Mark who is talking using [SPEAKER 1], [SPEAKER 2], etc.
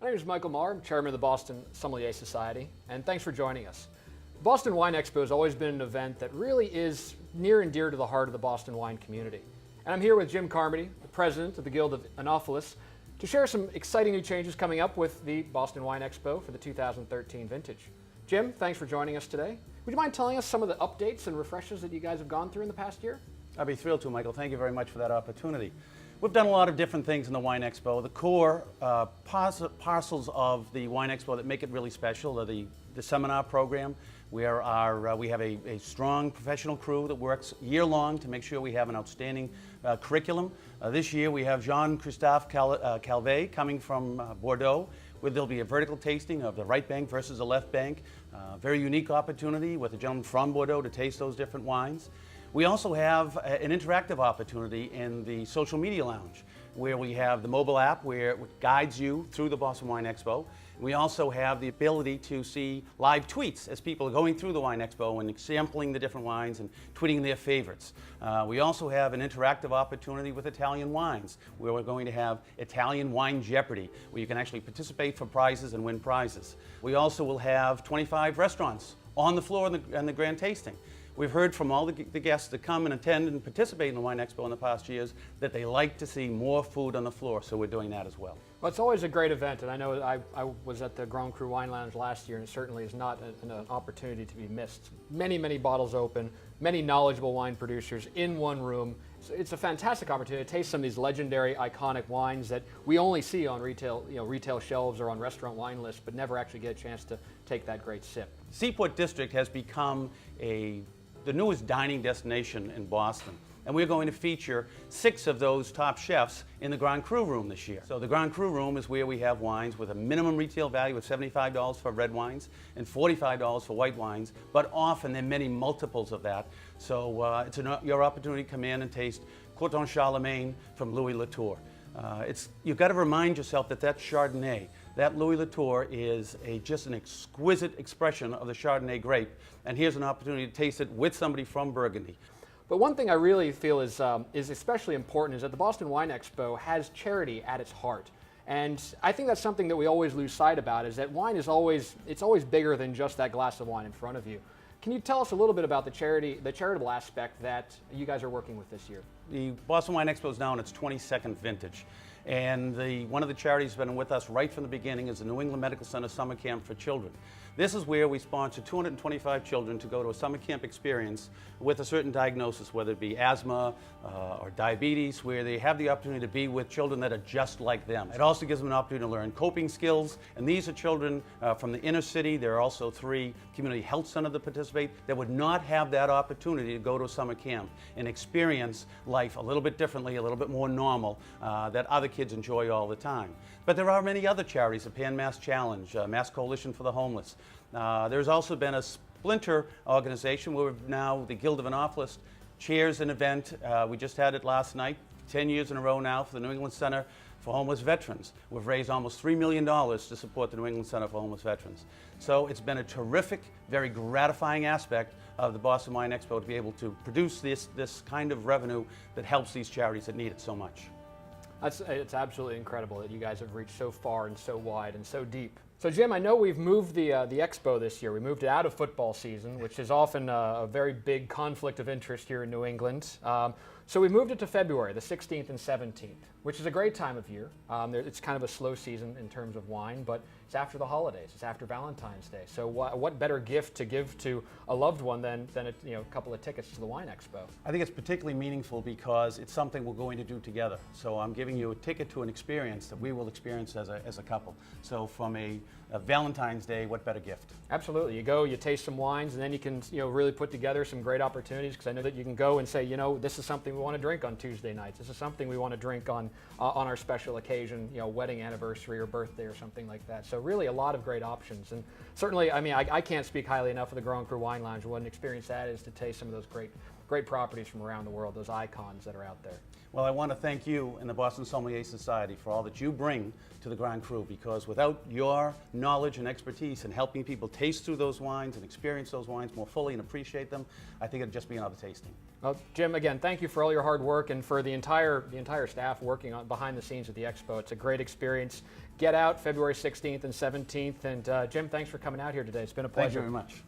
[SPEAKER 1] My name is Michael Maher. I'm chairman of the Boston Sommelier Society, and thanks for joining us. Boston Wine Expo has always been an event that really is near and dear to the heart of the Boston wine community. And I'm here with Jim Carmody, the president of the Guild of Enophilists, to share some exciting new changes coming up with the Boston Wine Expo for the 2013 vintage. Jim, thanks for joining us today. Would you mind telling us some of the updates and refreshes that you guys have gone through in the past year?
[SPEAKER 2] I'd be thrilled to, Michael. Thank you very much for that opportunity. We've done a lot of different things in the Wine Expo. The core parcels of the Wine Expo that make it really special are the seminar program, where we have a strong professional crew that works year-long to make sure we have an outstanding curriculum. This year we have Jean-Christophe Calvet coming from Bordeaux, where there'll be a vertical tasting of the right bank versus the left bank. Very unique opportunity with a gentleman from Bordeaux to taste those different wines. We also have an interactive opportunity in the social media lounge, where we have the mobile app where it guides you through the Boston Wine Expo. We also have the ability to see live tweets as people are going through the Wine Expo and sampling the different wines and tweeting their favorites. We also have an interactive opportunity with Italian wines, where we're going to have Italian Wine Jeopardy, where you can actually participate for prizes and win prizes. We also will have 25 restaurants on the floor in the grand tasting. We've heard from all the guests that come and attend and participate in the Wine Expo in the past years that they like to see more food on the floor, so we're doing that as well.
[SPEAKER 1] Well, it's always a great event, and I know I was at the Grand Cru Wine Lounge last year, and it certainly is not an opportunity to be missed. Many, many bottles open, many knowledgeable wine producers in one room. It's a fantastic opportunity to taste some of these legendary, iconic wines that we only see on retail shelves or on restaurant wine lists, but never actually get a chance to take that great sip.
[SPEAKER 2] Seaport District has become the newest dining destination in Boston. And we're going to feature 6 of those top chefs in the Grand Cru room this year. So the Grand Cru room is where we have wines with a minimum retail value of $75 for red wines and $45 for white wines, but often there are many multiples of that. So it's your opportunity to come in and taste Courton Charlemagne from Louis Latour. You've got to remind yourself that Chardonnay, that Louis Latour is just an exquisite expression of the Chardonnay grape, and here's an opportunity to taste it with somebody from Burgundy.
[SPEAKER 1] But one thing I really feel is especially important is that the Boston Wine Expo has charity at its heart. And I think that's something that we always lose sight about, is that wine is always bigger than just that glass of wine in front of you. Can you tell us a little bit about the charitable aspect that you guys are working with this year?
[SPEAKER 2] The Boston Wine Expo is now in its 22nd vintage. And one of the charities that's been with us right from the beginning is the New England Medical Center Summer Camp for Children. This is where we sponsor 225 children to go to a summer camp experience with a certain diagnosis, whether it be asthma or diabetes, where they have the opportunity to be with children that are just like them. It also gives them an opportunity to learn coping skills, and these are children from the inner city. There are also 3 community health centers that participate that would not have that opportunity to go to a summer camp and experience life a little bit differently, a little bit more normal, that other kids enjoy all the time. But there are many other charities, the Pan Mass Challenge, Mass Coalition for the Homeless. There's also been a splinter organization where now the Guild of Enophilists chairs an event. We just had it last night, 10 years in a row now, for the New England Center for Homeless Veterans. We've raised almost $3 million to support the New England Center for Homeless Veterans. So it's been a terrific, very gratifying aspect of the Boston Wine Expo to be able to produce this kind of revenue that helps these charities that need it so much.
[SPEAKER 1] It's absolutely incredible that you guys have reached so far and so wide and so deep. So Jim, I know we've moved the Expo this year. We moved it out of football season, which is often a very big conflict of interest here in New England. So we moved it to February, the 16th and 17th, which is a great time of year. It's kind of a slow season in terms of wine, but it's after the holidays. It's after Valentine's Day. So what better gift to give to a loved one than a couple of tickets to the Wine Expo?
[SPEAKER 2] I think it's particularly meaningful because it's something we're going to do together. So I'm giving you a ticket to an experience that we will experience as a couple. So from a Valentine's Day, what better gift? Absolutely.
[SPEAKER 1] You go, you taste some wines, and then you can really put together some great opportunities, because I know that you can go and say, this is something we want to drink on Tuesday nights. This is something we want to drink on our special occasion, wedding anniversary or birthday or something like that. So really a lot of great options. And certainly, I can't speak highly enough of the Grand Cru Wine Lounge. What an experience that is to taste some of those great properties from around the world, those icons that are out there.
[SPEAKER 2] Well, I want to thank you and the Boston Sommelier Society for all that you bring to the Grand Cru, because without your knowledge and expertise in helping people taste through those wines and experience those wines more fully and appreciate them, I think it'd just be another tasting.
[SPEAKER 1] Well, Jim, again, thank you for all your hard work and for the entire staff working on behind the scenes at the Expo. It's a great experience. Get out February 16th and 17th. And Jim, thanks for coming out here today. It's been a pleasure.
[SPEAKER 2] Thank you very much.